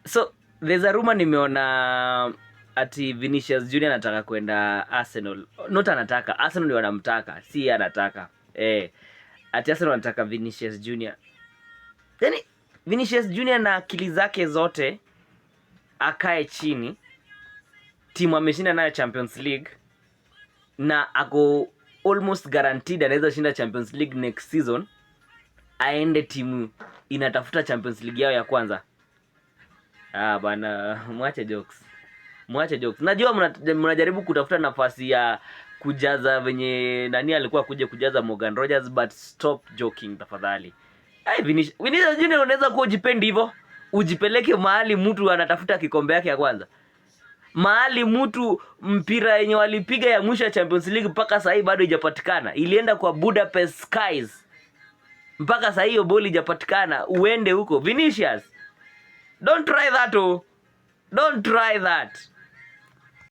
So there's a rumor nimeona ati Vinicius Junior anataka kwenda Arsenal. Not anataka, Arsenal ndio wanamtaka, si anataka. Ati Arsenal anataka Vinicius Junior. Yaani Vinicius Junior na akili zake zote akae chini. Timu ameshinda nayo Champions League na ako almost guaranteed anaweza shinda Champions League next season. Aende timu inatafuta Champions League yao ya kwanza. Bana, mwache jokes. Najua mnajaribu kutafuta nafasi ya kujaza venye nani alikuwa kuja kujaza Morgan Rogers, but stop joking tafadhali. Vinicius Junior unaweza kuwa ujipendi hivyo. Ujipeleke mahali mtu anatafuta kikombe yake ya kwanza. Mahali mtu mpira yenye walipiga ya mwisho ya Champions League mpaka sasa bado haijapatikana. Ilienda kwa Budapest Skies. Mpaka sasa hiyo boli haijapatikana. Uende huko. Vinicius, don't try that.